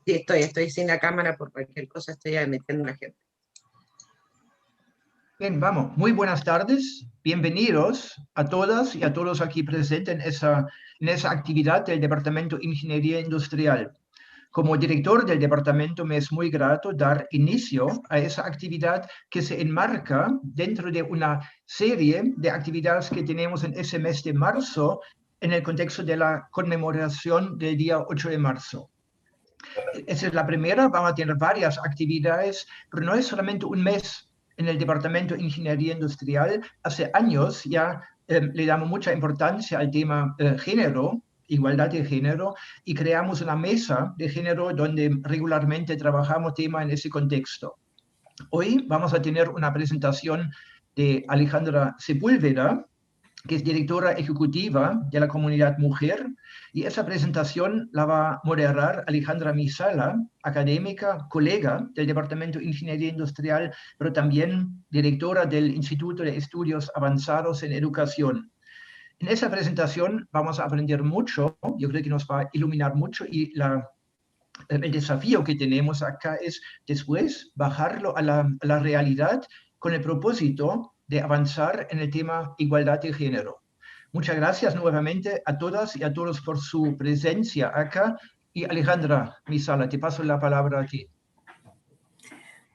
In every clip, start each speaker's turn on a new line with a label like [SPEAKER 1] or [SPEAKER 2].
[SPEAKER 1] Sí, estoy sin la cámara por cualquier cosa, estoy metiendo a la gente.
[SPEAKER 2] Bien, vamos. Muy buenas tardes. Bienvenidos a todas y a todos aquí presentes en esa actividad del Departamento de Ingeniería Industrial. Como director del departamento me es muy grato dar inicio a esa actividad que se enmarca dentro de una serie de actividades que tenemos en ese mes de marzo en el contexto de la conmemoración del día 8 de marzo. Esa es la primera, vamos a tener varias actividades, pero no es solamente un mes en el Departamento de Ingeniería Industrial. Hace años ya le damos mucha importancia al tema género, igualdad de género, y creamos una mesa de género donde regularmente trabajamos temas en ese contexto. Hoy vamos a tener una presentación de Alejandra Sepúlveda, que es directora ejecutiva de la Comunidad Mujer, y esa presentación la va a moderar Alejandra Misala, académica, colega del Departamento de Ingeniería Industrial, pero también directora del Instituto de Estudios Avanzados en Educación. En esa presentación vamos a aprender mucho, yo creo que nos va a iluminar mucho, y el desafío que tenemos acá es después bajarlo a la realidad con el propósito de avanzar en el tema igualdad de género. Muchas gracias nuevamente a todas y a todos por su presencia acá. Y Alejandra Misala, te paso la palabra a ti.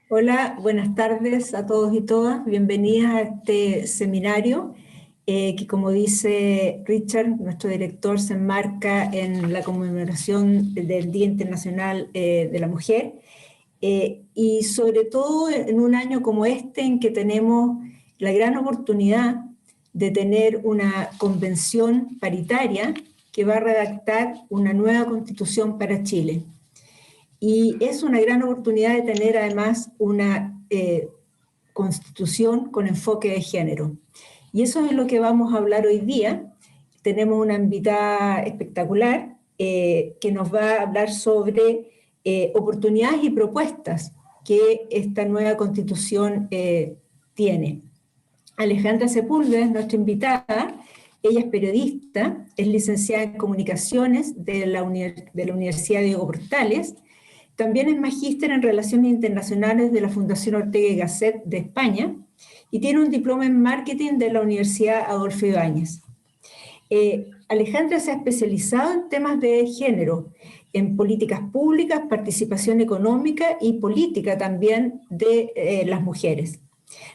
[SPEAKER 3] Hola, buenas tardes a todos y todas. Bienvenidas a este seminario que, como dice Richard, nuestro director, se enmarca en la conmemoración del Día Internacional de la Mujer y sobre todo en un año como este en que tenemos la gran oportunidad de tener una convención paritaria que va a redactar una nueva constitución para Chile. Y es una gran oportunidad de tener además una constitución con enfoque de género. Y eso es lo que vamos a hablar hoy día. Tenemos una invitada espectacular que nos va a hablar sobre oportunidades y propuestas que esta nueva constitución tiene. Alejandra Sepúlveda es nuestra invitada. Ella es periodista, es licenciada en Comunicaciones de la Universidad Diego Portales. También es magíster en Relaciones Internacionales de la Fundación Ortega y Gasset de España y tiene un diploma en Marketing de la Universidad Adolfo Ibáñez. Alejandra se ha especializado en temas de género, en políticas públicas, participación económica y política también de las mujeres.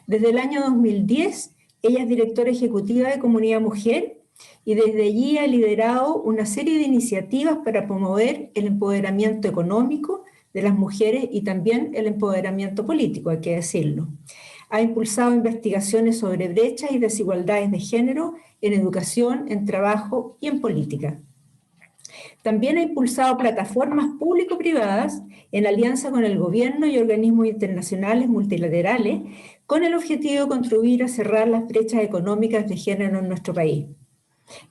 [SPEAKER 3] Desde el año 2010, ella es directora ejecutiva de Comunidad Mujer y desde allí ha liderado una serie de iniciativas para promover el empoderamiento económico de las mujeres y también el empoderamiento político, hay que decirlo. Ha impulsado investigaciones sobre brechas y desigualdades de género en educación, en trabajo y en política. También ha impulsado plataformas público-privadas en alianza con el gobierno y organismos internacionales multilaterales con el objetivo de contribuir a cerrar las brechas económicas de género en nuestro país.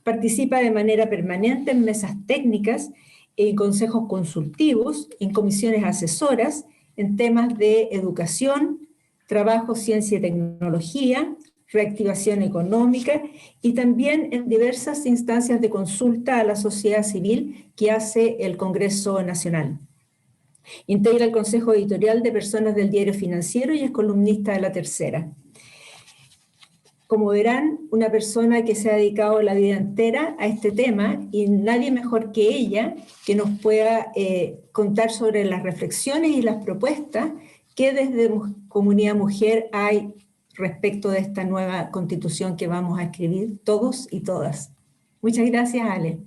[SPEAKER 3] Participa de manera permanente en mesas técnicas, en consejos consultivos, en comisiones asesoras, en temas de educación, trabajo, ciencia y tecnología, reactivación económica y también en diversas instancias de consulta a la sociedad civil que hace el Congreso Nacional. Integra el Consejo Editorial de Personas del Diario Financiero y es columnista de La Tercera. Como verán, una persona que se ha dedicado la vida entera a este tema y nadie mejor que ella que nos pueda contar sobre las reflexiones y las propuestas que desde Comunidad Mujer hay respecto de esta nueva constitución que vamos a escribir todos y todas. Muchas gracias, Ale.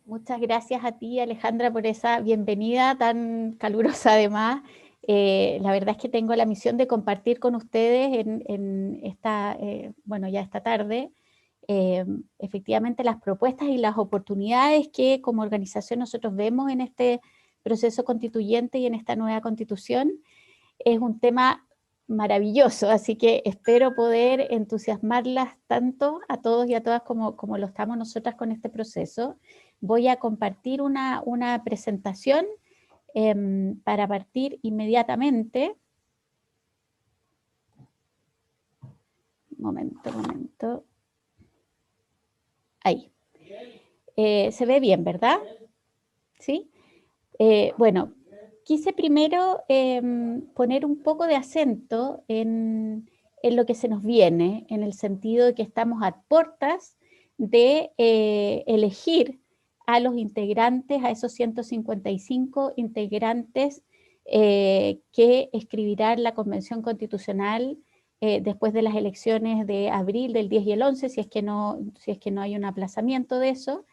[SPEAKER 4] Muchas gracias a ti, Alejandra, por esa bienvenida tan calurosa además. La verdad es que tengo la misión de compartir con ustedes en esta, ya esta tarde, efectivamente las propuestas y las oportunidades que como organización nosotros vemos en este proceso constituyente y en esta nueva constitución. Es un tema maravilloso, así que espero poder entusiasmarlas tanto a todos y a todas como lo estamos nosotras con este proceso. Voy a compartir una presentación para partir inmediatamente. Momento. Ahí. Se ve bien, ¿verdad? ¿sí? Bueno, quise primero poner un poco de acento en lo que se nos viene, en el sentido de que estamos a puertas de elegir a los integrantes, a esos 155 integrantes que escribirán la Convención Constitucional después de las elecciones de abril del 10 y el 11, si es que no hay un aplazamiento de eso.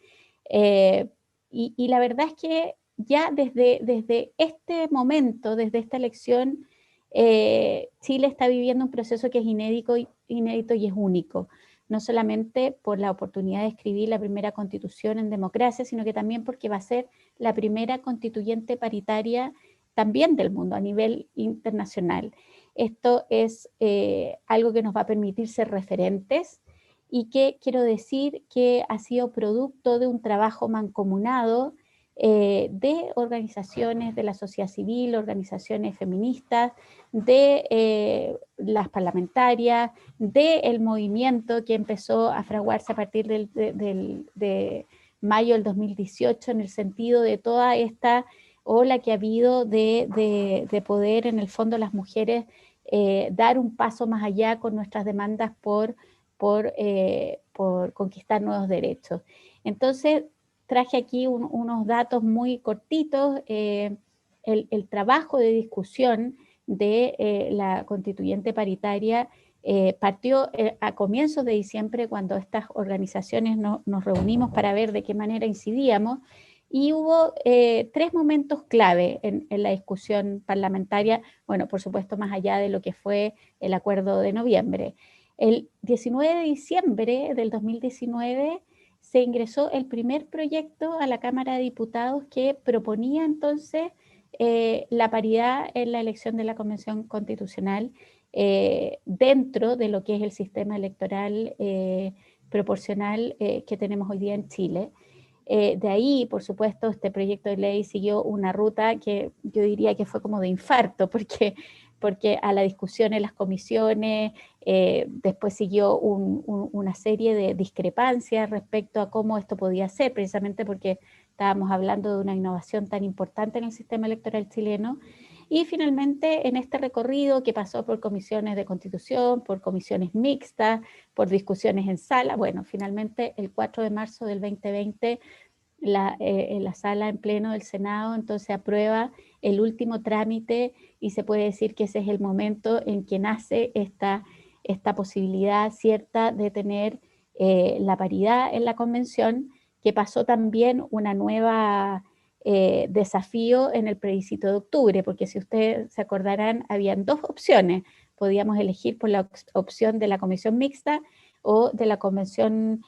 [SPEAKER 4] Y la verdad es que ya desde este momento, desde esta elección, Chile está viviendo un proceso que es inédito y es único, no solamente por la oportunidad de escribir la primera constitución en democracia, sino que también porque va a ser la primera constituyente paritaria también del mundo a nivel internacional. Esto es algo que nos va a permitir ser referentes y que quiero decir que ha sido producto de un trabajo mancomunado de organizaciones de la sociedad civil, organizaciones feministas, de las parlamentarias, del movimiento que empezó a fraguarse a partir de mayo del 2018 en el sentido de toda esta ola que ha habido de poder, en el fondo, las mujeres dar un paso más allá con nuestras demandas por conquistar nuevos derechos. Entonces, traje aquí unos datos muy cortitos. El trabajo de discusión de la constituyente paritaria partió a comienzos de diciembre, cuando estas organizaciones nos reunimos para ver de qué manera incidíamos, y hubo 3 momentos clave en la discusión parlamentaria, bueno, por supuesto, más allá de lo que fue el acuerdo de noviembre. El 19 de diciembre del 2019 se ingresó el primer proyecto a la Cámara de Diputados que proponía entonces la paridad en la elección de la Convención Constitucional dentro de lo que es el sistema electoral proporcional que tenemos hoy día en Chile. De ahí, por supuesto, este proyecto de ley siguió una ruta que yo diría que fue como de infarto, porque a la discusión en las comisiones, después siguió una serie de discrepancias respecto a cómo esto podía ser, precisamente porque estábamos hablando de una innovación tan importante en el sistema electoral chileno. Y finalmente, en este recorrido que pasó por comisiones de Constitución, por comisiones mixtas, por discusiones en sala, bueno, finalmente el 4 de marzo del 2020, en la sala en pleno del Senado, entonces aprueba el último trámite y se puede decir que ese es el momento en que nace esta posibilidad cierta de tener la paridad en la convención, que pasó también una nueva desafío en el plebiscito de octubre, porque si ustedes se acordarán, habían 2 opciones. Podíamos elegir por la opción de la comisión mixta o de la convención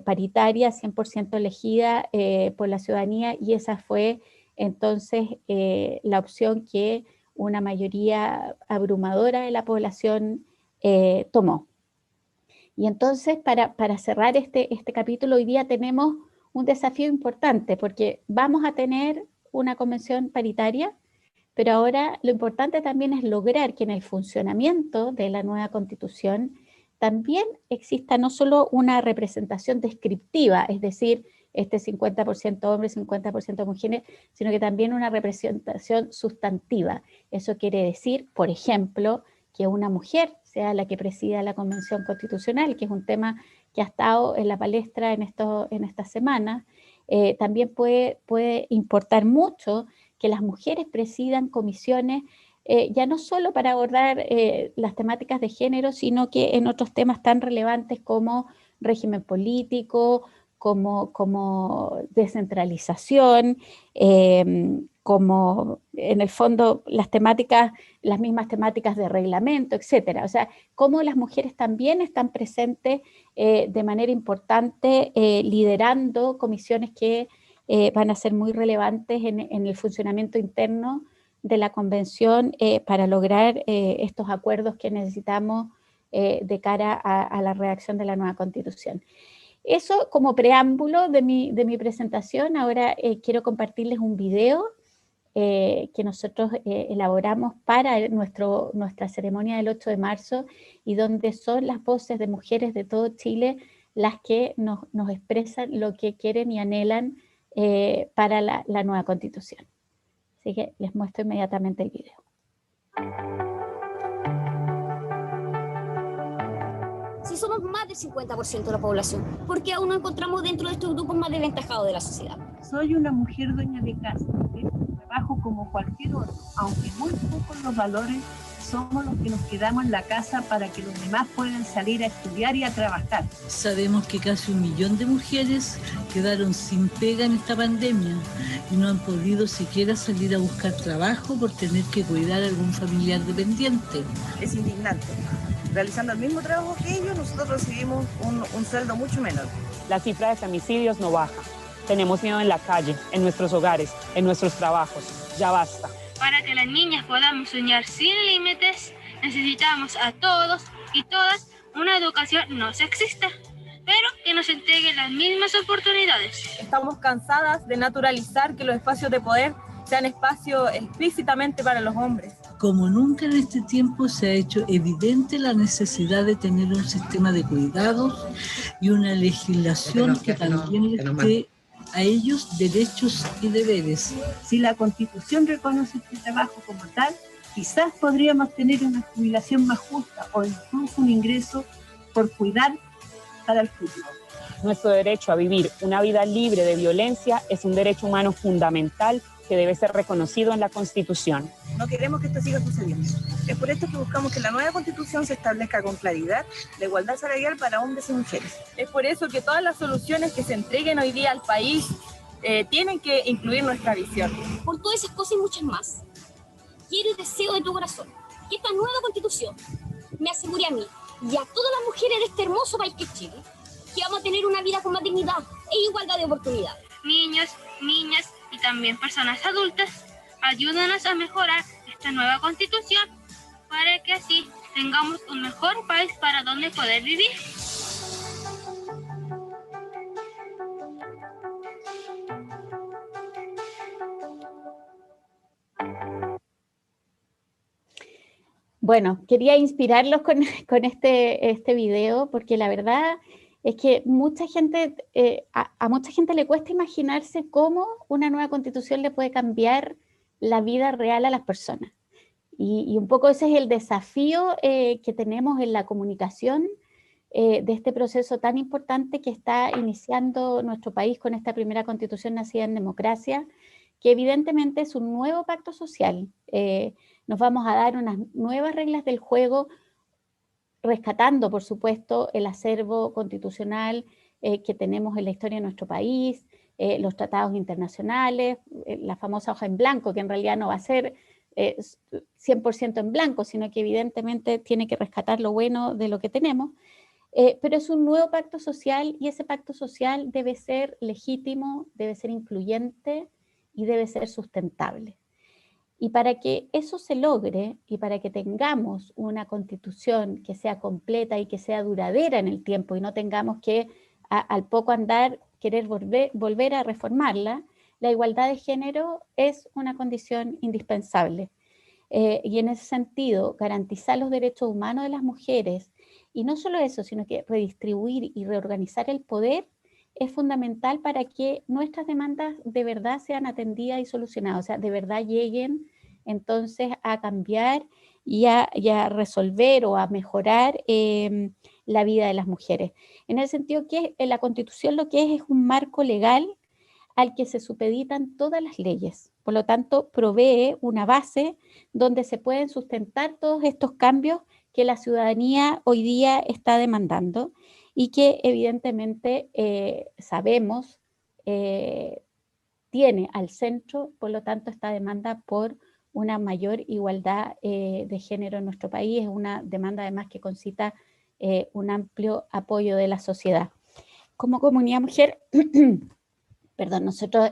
[SPEAKER 4] paritaria 100% elegida por la ciudadanía, y esa fue entonces la opción que una mayoría abrumadora de la población tomó. Y entonces, para cerrar este capítulo, hoy día tenemos un desafío importante, porque vamos a tener una convención paritaria, pero ahora lo importante también es lograr que en el funcionamiento de la nueva Constitución también exista no solo una representación descriptiva, es decir, este 50% hombres, 50% mujeres, sino que también una representación sustantiva. Eso quiere decir, por ejemplo, que una mujer sea la que presida la Convención Constitucional, que es un tema que ha estado en la palestra en estas semanas. También puede importar mucho que las mujeres presidan comisiones, ya no solo para abordar las temáticas de género, sino que en otros temas tan relevantes como régimen político, como descentralización, como en el fondo las mismas temáticas de reglamento, etcétera. O sea, cómo las mujeres también están presentes de manera importante, liderando comisiones que van a ser muy relevantes en el funcionamiento interno de la convención para lograr estos acuerdos que necesitamos de cara a la redacción de la nueva Constitución. Eso como preámbulo de mi presentación. Ahora quiero compartirles un video que nosotros elaboramos para nuestra ceremonia del 8 de marzo, y donde son las voces de mujeres de todo Chile las que nos expresan lo que quieren y anhelan para la nueva Constitución. Así que les muestro inmediatamente el video.
[SPEAKER 5] Si somos más del 50% de la población, ¿por qué aún no encontramos dentro de estos grupos más desventajados de la sociedad?
[SPEAKER 6] Soy una mujer dueña de casa, trabajo como cualquier otro, aunque muy pocos los valores, somos los que nos quedamos en la casa para que los demás puedan salir a estudiar y a trabajar.
[SPEAKER 7] Sabemos que casi 1 millón de mujeres quedaron sin pega en esta pandemia y no han podido siquiera salir a buscar trabajo por tener que cuidar a algún familiar dependiente.
[SPEAKER 8] Es indignante. Realizando el mismo trabajo que ellos, nosotros recibimos un sueldo mucho menor.
[SPEAKER 9] La cifra de femicidios no baja. Tenemos miedo en la calle, en nuestros hogares, en nuestros trabajos. Ya basta.
[SPEAKER 10] Para que las niñas podamos soñar sin límites, necesitamos a todos y todas una educación no sexista, pero que nos entregue las mismas oportunidades.
[SPEAKER 8] Estamos cansadas de naturalizar que los espacios de poder sean espacios explícitamente para los hombres.
[SPEAKER 7] Como nunca en este tiempo se ha hecho evidente la necesidad de tener un sistema de cuidados y una legislación que también les dé a ellos derechos y deberes.
[SPEAKER 6] Si la Constitución reconoce este trabajo como tal, quizás podríamos tener una jubilación más justa o incluso un ingreso por cuidar para el futuro.
[SPEAKER 9] Nuestro derecho a vivir una vida libre de violencia es un derecho humano fundamental que debe ser reconocido en la Constitución.
[SPEAKER 8] No queremos que esto siga sucediendo. Es por esto que buscamos que la nueva Constitución se establezca con claridad la igualdad salarial para hombres y mujeres. Es por eso que todas las soluciones que se entreguen hoy día al país tienen que incluir nuestra visión.
[SPEAKER 5] Por todas esas cosas y muchas más, quiero y deseo de tu corazón que esta nueva Constitución me asegure a mí y a todas las mujeres de este hermoso país que es Chile que vamos a tener una vida con más dignidad e igualdad de oportunidades.
[SPEAKER 10] Niños, niñas y también personas adultas, ayúdanos a mejorar esta nueva Constitución para que así tengamos un mejor país para donde poder vivir.
[SPEAKER 4] Bueno, quería inspirarlos con este video porque la verdad es que mucha gente, a mucha gente le cuesta imaginarse cómo una nueva Constitución le puede cambiar la vida real a las personas. Y un poco ese es el desafío que tenemos en la comunicación de este proceso tan importante que está iniciando nuestro país con esta primera Constitución nacida en democracia, que evidentemente es un nuevo pacto social. Nos vamos a dar unas nuevas reglas del juego, rescatando, por supuesto, el acervo constitucional que tenemos en la historia de nuestro país, los tratados internacionales, la famosa hoja en blanco, que en realidad no va a ser 100% en blanco, sino que evidentemente tiene que rescatar lo bueno de lo que tenemos, pero es un nuevo pacto social y ese pacto social debe ser legítimo, debe ser incluyente y debe ser sustentable. Y para que eso se logre y para que tengamos una Constitución que sea completa y que sea duradera en el tiempo y no tengamos que al poco andar querer volver a reformarla, la igualdad de género es una condición indispensable. Y en ese sentido, garantizar los derechos humanos de las mujeres, y no solo eso, sino que redistribuir y reorganizar el poder es fundamental para que nuestras demandas de verdad sean atendidas y solucionadas, o sea, de verdad lleguen entonces a cambiar y a resolver o a mejorar la vida de las mujeres. En el sentido que la Constitución lo que es un marco legal al que se supeditan todas las leyes. Por lo tanto, provee una base donde se pueden sustentar todos estos cambios que la ciudadanía hoy día está demandando y que evidentemente sabemos tiene al centro, por lo tanto, esta demanda por una mayor igualdad de género en nuestro país. Es una demanda además que concita un amplio apoyo de la sociedad. Como comunidad mujer, perdón, nosotros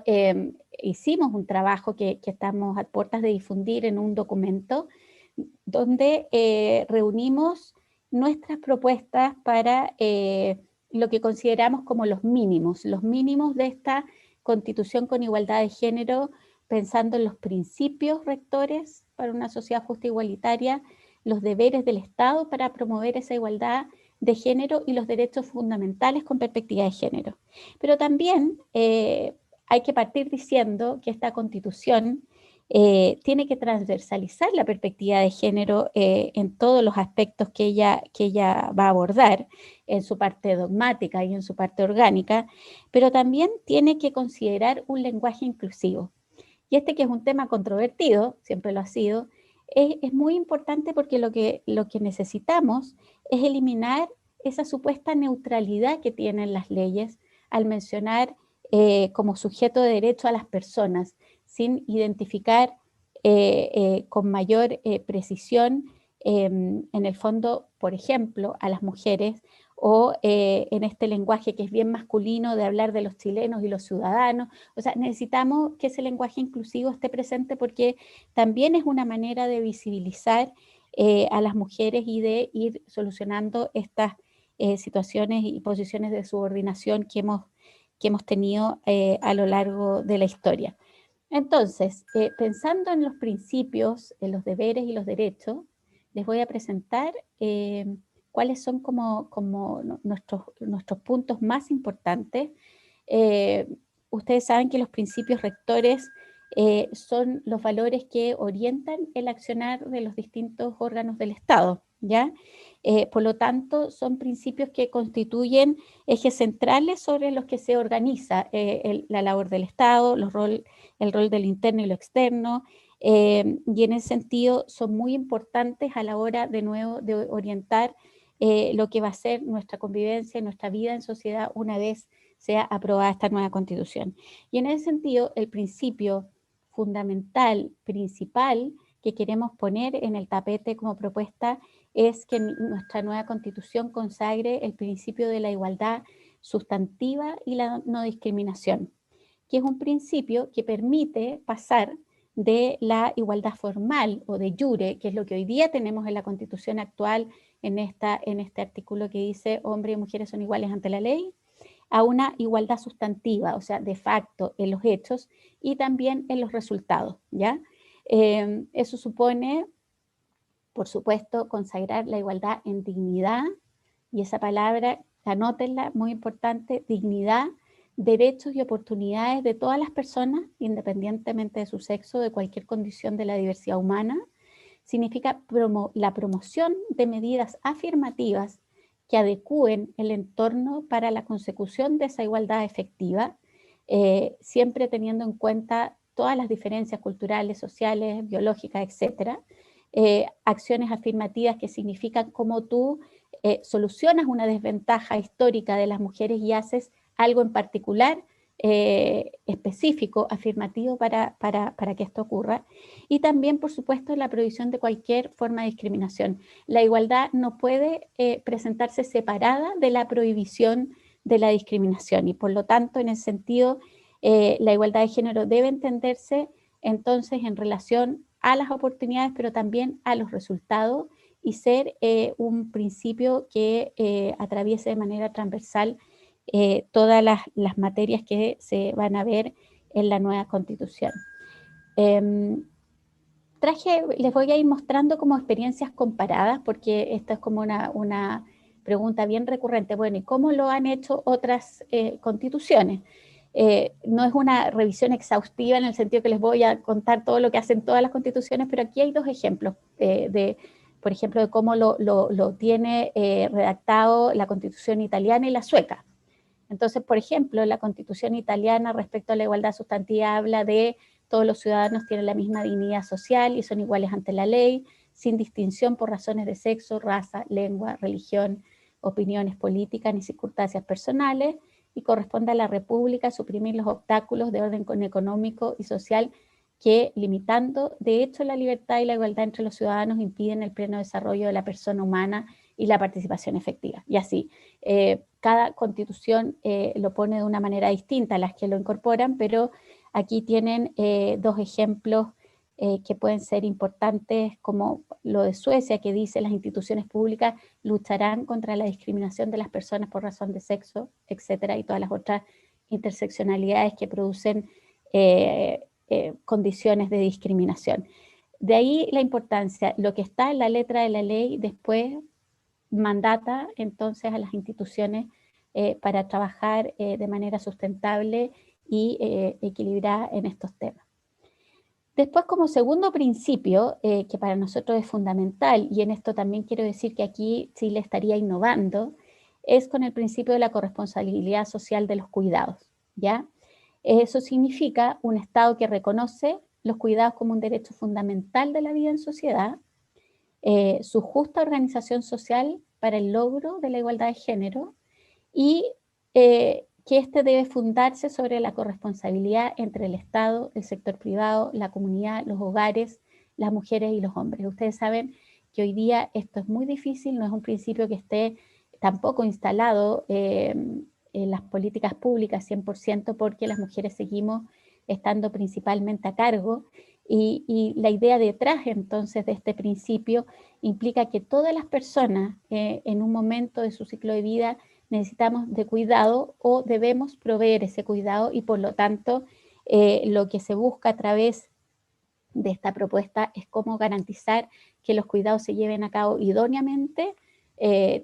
[SPEAKER 4] hicimos un trabajo que estamos a puertas de difundir en un documento donde reunimos nuestras propuestas para lo que consideramos como los mínimos de esta Constitución con igualdad de género, pensando en los principios rectores para una sociedad justa e igualitaria, los deberes del Estado para promover esa igualdad de género y los derechos fundamentales con perspectiva de género. Pero también hay que partir diciendo que esta Constitución tiene que transversalizar la perspectiva de género en todos los aspectos que ella va a abordar, en su parte dogmática y en su parte orgánica, pero también tiene que considerar un lenguaje inclusivo. Y este, que es un tema controvertido, siempre lo ha sido, es muy importante porque lo que necesitamos es eliminar esa supuesta neutralidad que tienen las leyes al mencionar como sujeto de derecho a las personas, sin identificar con mayor precisión, en el fondo, por ejemplo, a las mujeres, o en este lenguaje que es bien masculino de hablar de los chilenos y los ciudadanos. O sea, necesitamos que ese lenguaje inclusivo esté presente porque también es una manera de visibilizar a las mujeres y de ir solucionando estas situaciones y posiciones de subordinación que hemos tenido a lo largo de la historia. Entonces, pensando en los principios, en los deberes y los derechos, les voy a presentar cuáles son como nuestros puntos más importantes. Ustedes saben que los principios rectores son los valores que orientan el accionar de los distintos órganos del Estado, ¿ya? Por lo tanto, son principios que constituyen ejes centrales sobre los que se organiza la labor del Estado, el rol del interno y lo externo, y en ese sentido son muy importantes a la hora, de nuevo, de orientar lo que va a ser nuestra convivencia, nuestra vida en sociedad una vez sea aprobada esta nueva Constitución. Y en ese sentido, el principio fundamental, principal, que queremos poner en el tapete como propuesta es que nuestra nueva Constitución consagre el principio de la igualdad sustantiva y la no discriminación, que es un principio que permite pasar de la igualdad formal o de jure, que es lo que hoy día tenemos en la Constitución actual, en este artículo que dice hombres y mujeres son iguales ante la ley, a una igualdad sustantiva, o sea, de facto en los hechos y también en los resultados, ¿ya? Eso supone, por supuesto, consagrar la igualdad en dignidad, y esa palabra, anótenla, muy importante, dignidad, derechos y oportunidades de todas las personas, independientemente de su sexo, de cualquier condición de la diversidad humana. Significa la promoción de medidas afirmativas que adecúen el entorno para la consecución de esa igualdad efectiva, siempre teniendo en cuenta todas las diferencias culturales, sociales, biológicas, etc. Acciones afirmativas que significan cómo tú solucionas una desventaja histórica de las mujeres y haces algo en particular, específico, afirmativo para que esto ocurra. Y también, por supuesto, la prohibición de cualquier forma de discriminación. La igualdad no puede presentarse separada de la prohibición de la discriminación, y por lo tanto, en ese sentido, la igualdad de género debe entenderse entonces en relación a las oportunidades, pero también a los resultados, y ser un principio que atraviese de manera transversal todas las materias que se van a ver en la nueva Constitución. Les voy a ir mostrando como experiencias comparadas, porque esta es como una pregunta bien recurrente. Bueno, ¿y cómo lo han hecho otras constituciones? No es una revisión exhaustiva en el sentido que les voy a contar todo lo que hacen todas las constituciones, pero aquí hay dos ejemplos por ejemplo, de cómo lo tiene redactado la Constitución italiana y la sueca. Entonces, por ejemplo, la Constitución italiana respecto a la igualdad sustantiva habla de todos los ciudadanos tienen la misma dignidad social y son iguales ante la ley, sin distinción por razones de sexo, raza, lengua, religión, opiniones políticas ni circunstancias personales, y corresponde a la República suprimir los obstáculos de orden económico y social que, limitando de hecho la libertad y la igualdad entre los ciudadanos, impiden el pleno desarrollo de la persona humana y la participación efectiva. Y así, cada constitución lo pone de una manera distinta a las que lo incorporan, pero aquí tienen dos ejemplos que pueden ser importantes, como lo de Suecia, que dice las instituciones públicas lucharán contra la discriminación de las personas por razón de sexo, etcétera, y todas las otras interseccionalidades que producen condiciones de discriminación. De ahí la importancia, lo que está en la letra de la ley después mandata entonces a las instituciones para trabajar de manera sustentable y equilibrada en estos temas. Después, como segundo principio, que para nosotros es fundamental, y en esto también quiero decir que aquí Chile estaría innovando, es con el principio de la corresponsabilidad social de los cuidados, ¿ya? Eso significa un Estado que reconoce los cuidados como un derecho fundamental de la vida en sociedad, su justa organización social para el logro de la igualdad de género y que este debe fundarse sobre la corresponsabilidad entre el Estado, el sector privado, la comunidad, los hogares, las mujeres y los hombres. Ustedes saben que hoy día esto es muy difícil, no es un principio que esté tampoco instalado en las políticas públicas 100%, porque las mujeres seguimos estando principalmente a cargo, y la idea detrás entonces de este principio implica que todas las personas en un momento de su ciclo de vida necesitamos de cuidado o debemos proveer ese cuidado, y por lo tanto lo que se busca a través de esta propuesta es cómo garantizar que los cuidados se lleven a cabo idóneamente,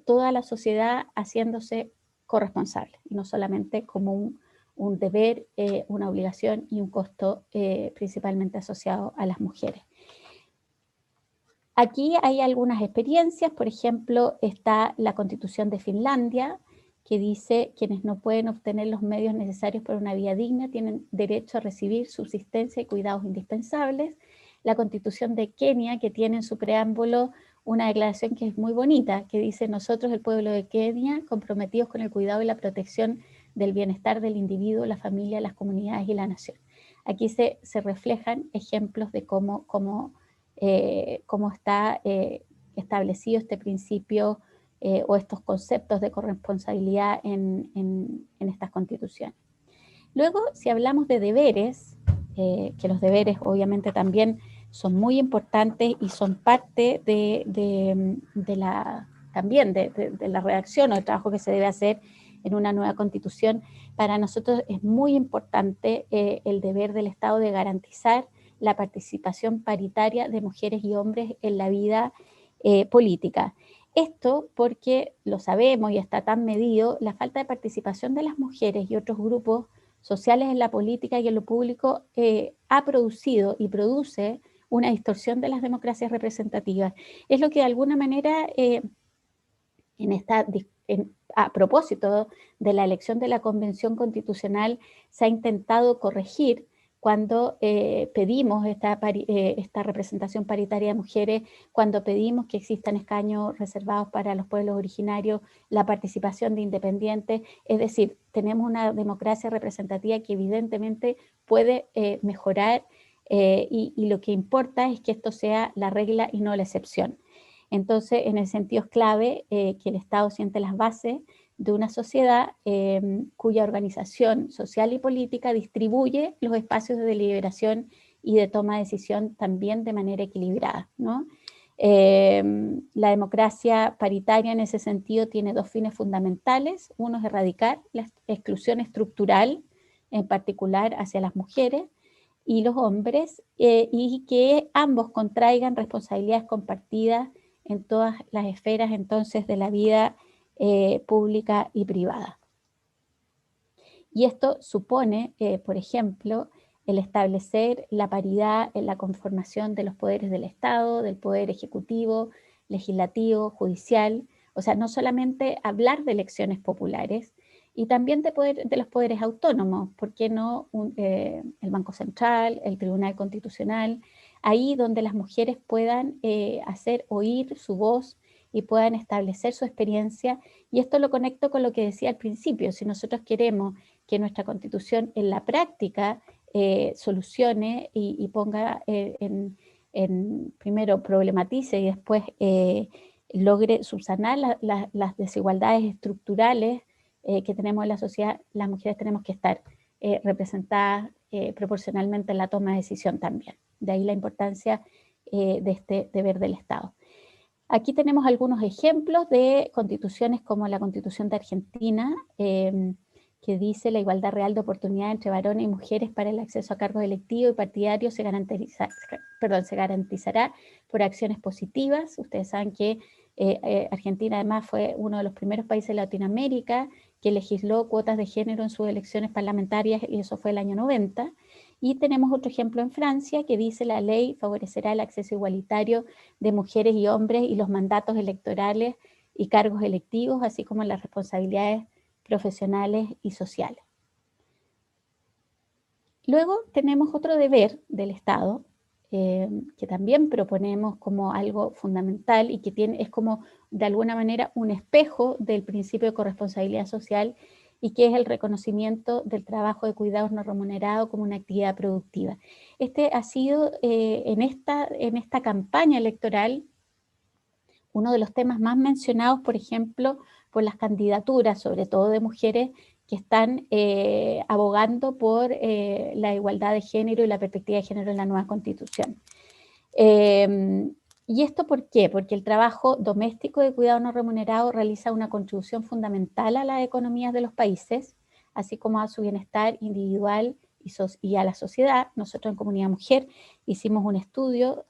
[SPEAKER 4] toda la sociedad haciéndose corresponsable, y no solamente como un deber, una obligación y un costo principalmente asociado a las mujeres. Aquí hay algunas experiencias, por ejemplo, está la Constitución de Finlandia, que dice: quienes no pueden obtener los medios necesarios para una vida digna tienen derecho a recibir subsistencia y cuidados indispensables. La Constitución de Kenia, que tiene en su preámbulo una declaración que es muy bonita, que dice: nosotros, el pueblo de Kenia, comprometidos con el cuidado y la protección del bienestar del individuo, la familia, las comunidades y la nación. Aquí se reflejan ejemplos de cómo está establecido este principio o estos conceptos de corresponsabilidad en estas constituciones. Luego, si hablamos de deberes, que los deberes obviamente también son muy importantes y son parte de la redacción o el trabajo que se debe hacer en una nueva constitución, para nosotros es muy importante el deber del Estado de garantizar la participación paritaria de mujeres y hombres en la vida política. Esto porque lo sabemos y está tan medido, la falta de participación de las mujeres y otros grupos sociales en la política y en lo público ha producido y produce una distorsión de las democracias representativas. Es lo que de alguna manera a propósito de la elección de la Convención Constitucional se ha intentado corregir cuando pedimos esta representación paritaria de mujeres, cuando pedimos que existan escaños reservados para los pueblos originarios, la participación de independientes. Es decir, tenemos una democracia representativa que evidentemente puede mejorar, y lo que importa es que esto sea la regla y no la excepción. Entonces, en el sentido es clave que el Estado siente las bases de una sociedad cuya organización social y política distribuye los espacios de deliberación y de toma de decisión también de manera equilibrada, ¿no? La democracia paritaria en ese sentido tiene dos fines fundamentales. Uno es erradicar la exclusión estructural, en particular hacia las mujeres y los hombres, y que ambos contraigan responsabilidades compartidas en todas las esferas entonces de la vida pública y privada. Y esto supone, por ejemplo, el establecer la paridad en la conformación de los poderes del Estado, del poder ejecutivo, legislativo, judicial, o sea, no solamente hablar de elecciones populares, y también de los poderes autónomos, ¿por qué no el Banco Central, el Tribunal Constitucional, ahí donde las mujeres puedan hacer oír su voz y puedan establecer su experiencia? Y esto lo conecto con lo que decía al principio: si nosotros queremos que nuestra Constitución en la práctica solucione y ponga primero problematice y después logre subsanar las desigualdades estructurales que tenemos en la sociedad, las mujeres tenemos que estar representadas proporcionalmente en la toma de decisión también. De ahí la importancia de este deber del Estado. Aquí tenemos algunos ejemplos de constituciones como la Constitución de Argentina, que dice: la igualdad real de oportunidad entre varones y mujeres para el acceso a cargos electivos y partidarios se garantizará por acciones positivas. Ustedes saben que Argentina además fue uno de los primeros países de Latinoamérica que legisló cuotas de género en sus elecciones parlamentarias, y eso fue el año 90. Y tenemos otro ejemplo en Francia que dice: la ley favorecerá el acceso igualitario de mujeres y hombres y los mandatos electorales y cargos electivos, así como las responsabilidades profesionales y sociales. Luego tenemos otro deber del Estado, que también proponemos como algo fundamental y que es como de alguna manera un espejo del principio de corresponsabilidad social, y que es el reconocimiento del trabajo de cuidados no remunerado como una actividad productiva. Este ha sido en esta campaña electoral uno de los temas más mencionados, por ejemplo, por las candidaturas, sobre todo de mujeres, que están abogando por la igualdad de género y la perspectiva de género en la nueva Constitución. ¿Y esto por qué? Porque el trabajo doméstico de cuidado no remunerado realiza una contribución fundamental a las economías de los países, así como a su bienestar individual y a la sociedad. Nosotros en Comunidad Mujer hicimos un estudio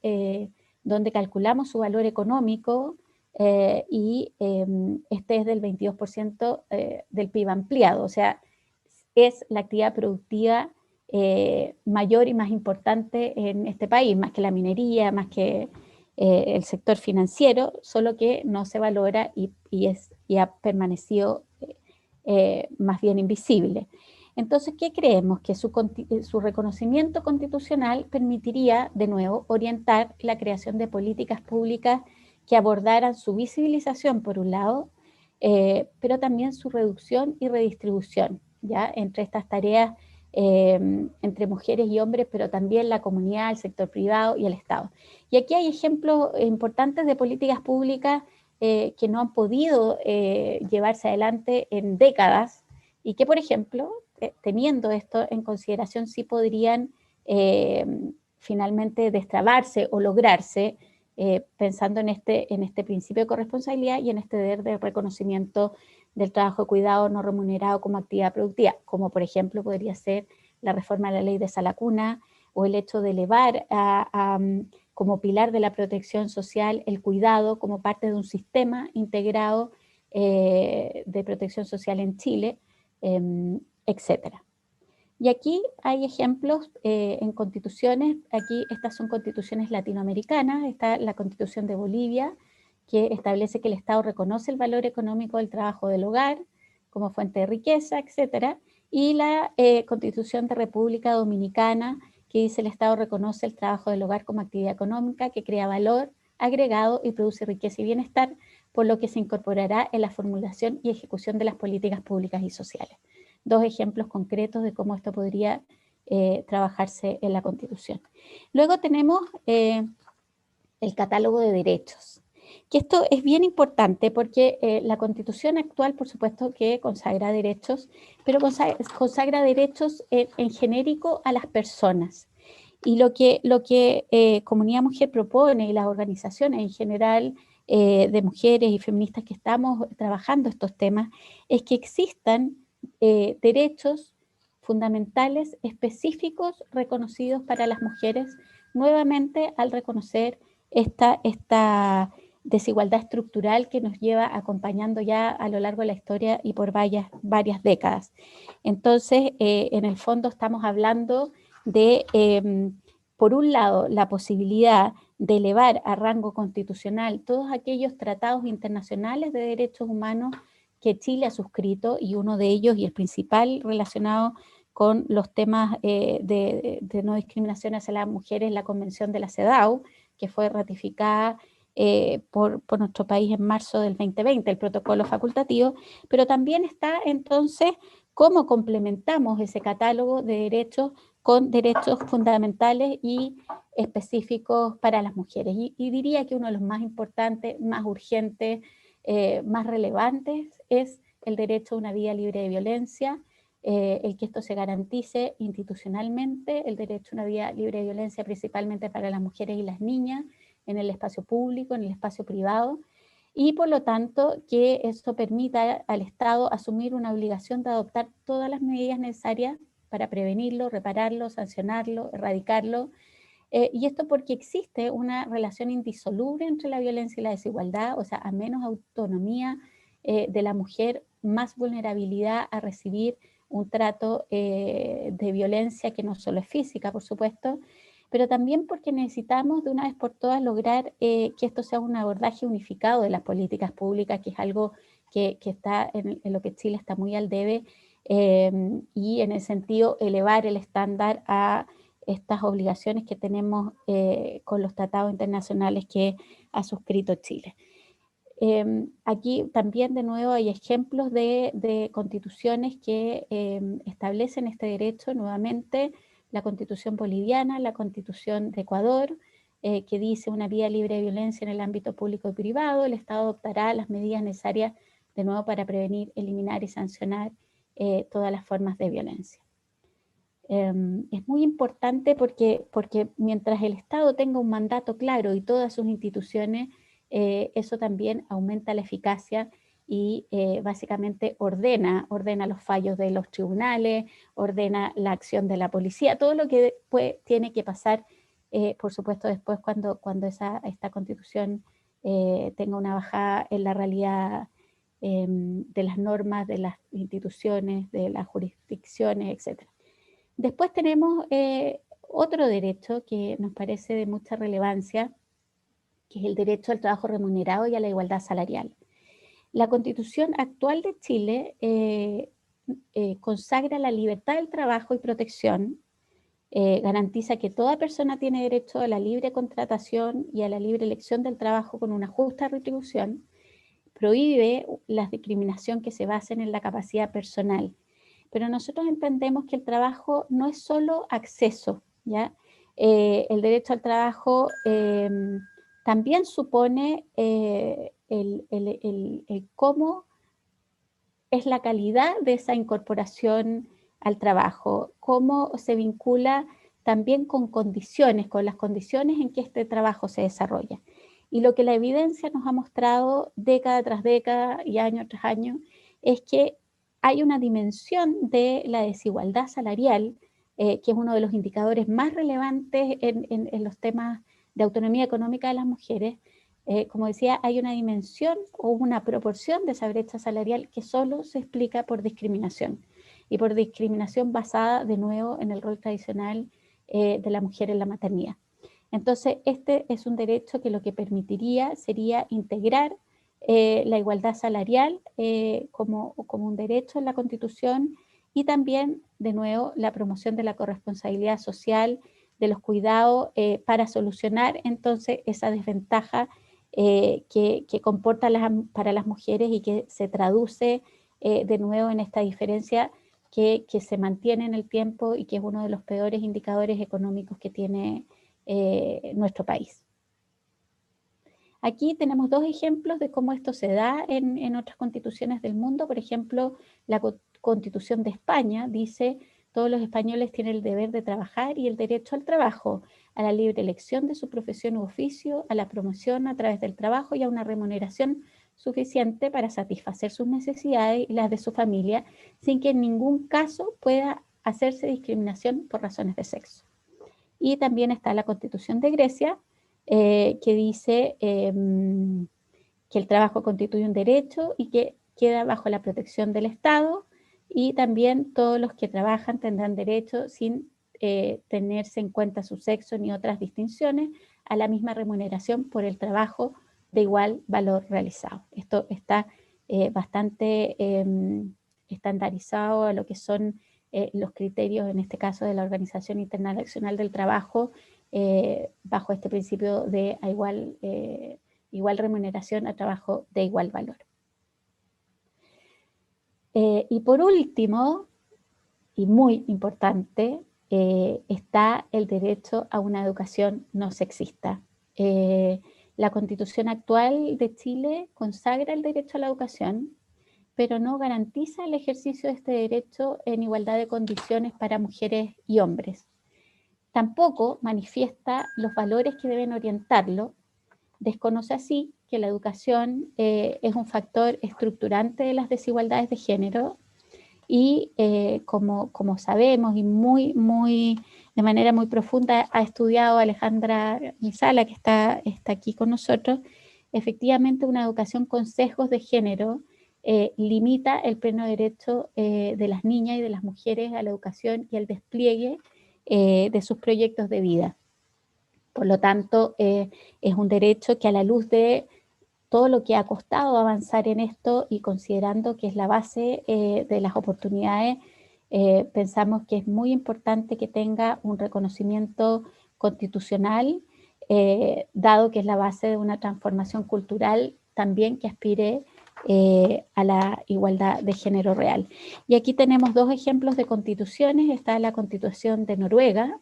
[SPEAKER 4] donde calculamos su valor económico, y este es del 22% del PIB ampliado, o sea, es la actividad productiva mayor y más importante en este país, más que la minería, más que el sector financiero, solo que no se valora y ha permanecido más bien invisible. Entonces, ¿qué creemos? Que su reconocimiento constitucional permitiría, de nuevo, orientar la creación de políticas públicas que abordaran su visibilización, por un lado, pero también su reducción y redistribución, ¿ya? Entre estas tareas, entre mujeres y hombres, pero también la comunidad, el sector privado y el Estado. Y aquí hay ejemplos importantes de políticas públicas que no han podido llevarse adelante en décadas, y que, por ejemplo, teniendo esto en consideración, sí podrían finalmente destrabarse o lograrse, pensando en este principio de corresponsabilidad y en este deber de reconocimiento del trabajo de cuidado no remunerado como actividad productiva, como por ejemplo podría ser la reforma de la ley de Sala Cuna, o el hecho de elevar como pilar de la protección social el cuidado como parte de un sistema integrado de protección social en Chile, etcétera. Y aquí hay ejemplos en constituciones. Aquí estas son constituciones latinoamericanas. Está la Constitución de Bolivia, que establece que el Estado reconoce el valor económico del trabajo del hogar como fuente de riqueza, etcétera. Y la Constitución de República Dominicana, que dice: el Estado reconoce el trabajo del hogar como actividad económica que crea valor agregado y produce riqueza y bienestar, por lo que se incorporará en la formulación y ejecución de las políticas públicas y sociales. Dos ejemplos concretos de cómo esto podría trabajarse en la Constitución. Luego tenemos el catálogo de derechos, que esto es bien importante porque la Constitución actual, por supuesto, que consagra derechos, pero consagra derechos en genérico a las personas. Y lo que Comunidad Mujer propone, y las organizaciones en general de mujeres y feministas que estamos trabajando estos temas, es que existan derechos fundamentales específicos reconocidos para las mujeres, nuevamente al reconocer esta desigualdad estructural que nos lleva acompañando ya a lo largo de la historia y por varias décadas. Entonces, en el fondo estamos hablando de, por un lado, la posibilidad de elevar a rango constitucional todos aquellos tratados internacionales de derechos humanos que Chile ha suscrito, y uno de ellos, y el principal relacionado con los temas de no discriminación hacia las mujeres, la Convención de la CEDAW, que fue ratificada por nuestro país en marzo del 2020, el protocolo facultativo, pero también está entonces cómo complementamos ese catálogo de derechos con derechos fundamentales y específicos para las mujeres. Y diría que uno de los más importantes, más urgentes, más relevantes es el derecho a una vida libre de violencia, el que esto se garantice institucionalmente, el derecho a una vida libre de violencia principalmente para las mujeres y las niñas en el espacio público, en el espacio privado, y por lo tanto que esto permita al Estado asumir una obligación de adoptar todas las medidas necesarias para prevenirlo, repararlo, sancionarlo, erradicarlo. Y esto porque existe una relación indisoluble entre la violencia y la desigualdad, o sea, a menos autonomía de la mujer, más vulnerabilidad a recibir un trato de violencia que no solo es física, por supuesto, pero también porque necesitamos de una vez por todas lograr que esto sea un abordaje unificado de las políticas públicas, que es algo que está en lo que Chile está muy al debe, y en el sentido elevar el estándar a estas obligaciones que tenemos con los tratados internacionales que ha suscrito Chile. Aquí también de nuevo hay ejemplos de constituciones que establecen este derecho nuevamente, la Constitución boliviana, la Constitución de Ecuador, que dice una vida libre de violencia en el ámbito público y privado. El Estado adoptará las medidas necesarias de nuevo para prevenir, eliminar y sancionar todas las formas de violencia. Es muy importante porque mientras el Estado tenga un mandato claro y todas sus instituciones, eso también aumenta la eficacia y básicamente ordena los fallos de los tribunales, ordena la acción de la policía, todo lo que después tiene que pasar, por supuesto, después cuando esta Constitución tenga una bajada en la realidad de las normas, de las instituciones, de las jurisdicciones, etc. Después tenemos otro derecho que nos parece de mucha relevancia, que es el derecho al trabajo remunerado y a la igualdad salarial. La Constitución actual de Chile consagra la libertad del trabajo y protección, garantiza que toda persona tiene derecho a la libre contratación y a la libre elección del trabajo con una justa retribución, prohíbe la discriminación que se basen en la capacidad personal. Pero nosotros entendemos que el trabajo no es solo acceso, ¿ya? El derecho al trabajo también supone el cómo es la calidad de esa incorporación al trabajo, cómo se vincula también con condiciones, con las condiciones en que este trabajo se desarrolla. Y lo que la evidencia nos ha mostrado década tras década y año tras año es que hay una dimensión de la desigualdad salarial, que es uno de los indicadores más relevantes en los temas de autonomía económica de las mujeres. Como decía, hay una dimensión o una proporción de esa brecha salarial que solo se explica por discriminación, y por discriminación basada de nuevo en el rol tradicional de la mujer en la maternidad. Entonces, este es un derecho que lo que permitiría sería integrar la igualdad salarial como un derecho en la Constitución, y también, de nuevo, la promoción de la corresponsabilidad social, de los cuidados, para solucionar entonces esa desventaja que comporta para las mujeres y que se traduce de nuevo en esta diferencia que se mantiene en el tiempo y que es uno de los peores indicadores económicos que tiene nuestro país. Aquí tenemos dos ejemplos de cómo esto se da en otras constituciones del mundo. Por ejemplo, la Constitución de España dice: todos los españoles tienen el deber de trabajar y el derecho al trabajo, a la libre elección de su profesión u oficio, a la promoción a través del trabajo y a una remuneración suficiente para satisfacer sus necesidades y las de su familia, sin que en ningún caso pueda hacerse discriminación por razones de sexo. Y también está la Constitución de Grecia, que dice que el trabajo constituye un derecho y que queda bajo la protección del Estado, y también todos los que trabajan tendrán derecho, sin tenerse en cuenta su sexo ni otras distinciones, a la misma remuneración por el trabajo de igual valor realizado. Esto está bastante estandarizado a lo que son los criterios, en este caso de la Organización Internacional del Trabajo, bajo este principio de igual remuneración a trabajo de igual valor. Y por último, y muy importante, está el derecho a una educación no sexista. La Constitución actual de Chile consagra el derecho a la educación, pero no garantiza el ejercicio de este derecho en igualdad de condiciones para mujeres y hombres. Tampoco manifiesta los valores que deben orientarlo. Desconoce así que la educación es un factor estructurante de las desigualdades de género, y como sabemos y de manera muy profunda ha estudiado Alejandra Misala, que está aquí con nosotros, efectivamente una educación con sesgos de género limita el pleno derecho de las niñas y de las mujeres a la educación y al despliegue de sus proyectos de vida. Por lo tanto, es un derecho que, a la luz de todo lo que ha costado avanzar en esto y considerando que es la base de las oportunidades, pensamos que es muy importante que tenga un reconocimiento constitucional, dado que es la base de una transformación cultural también que aspire a la igualdad de género real. Y aquí tenemos dos ejemplos de constituciones. Está la Constitución de Noruega,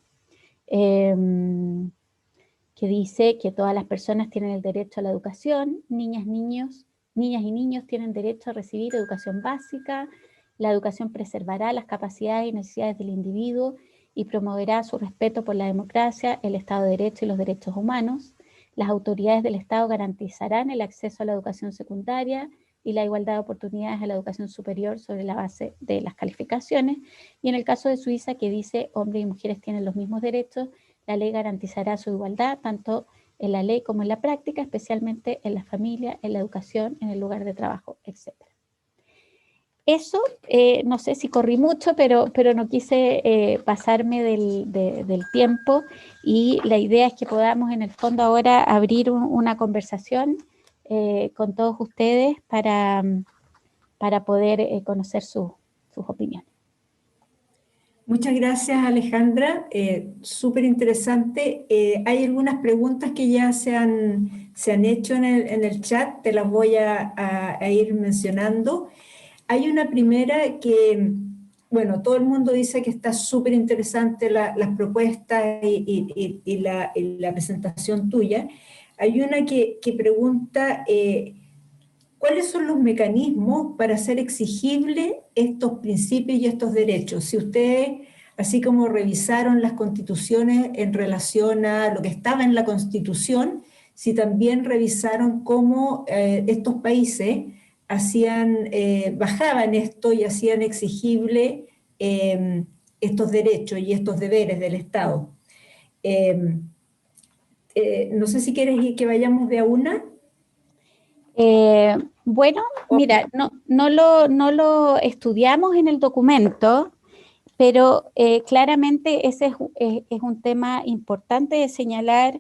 [SPEAKER 4] que dice que todas las personas tienen el derecho a la educación, niñas y niños tienen derecho a recibir educación básica, la educación preservará las capacidades y necesidades del individuo y promoverá su respeto por la democracia, el Estado de Derecho y los derechos humanos. Las autoridades del Estado garantizarán el acceso a la educación secundaria y la igualdad de oportunidades a la educación superior sobre la base de las calificaciones. Y en el caso de Suiza, que dice hombres y mujeres tienen los mismos derechos, la ley garantizará su igualdad tanto en la ley como en la práctica, especialmente en la familia, en la educación, en el lugar de trabajo, etc. Eso, no sé si corrí mucho, pero no quise pasarme del tiempo, y la idea es que podamos en el fondo ahora abrir una conversación con todos ustedes para poder conocer sus opiniones.
[SPEAKER 3] Muchas gracias, Alejandra. Súper interesante. Hay algunas preguntas que ya se han hecho en el chat, te las voy a ir mencionando. Hay una primera que, bueno, todo el mundo dice que está súper interesante las propuestas y la presentación tuya. Hay una que pregunta, ¿cuáles son los mecanismos para hacer exigible estos principios y estos derechos? Si ustedes, así como revisaron las constituciones en relación a lo que estaba en la Constitución, si también revisaron cómo estos países bajaban esto y hacían exigible estos derechos y estos deberes del Estado. No sé si quieres que vayamos de a una.
[SPEAKER 4] Bueno, mira, no lo estudiamos en el documento, pero claramente ese es un tema importante de señalar,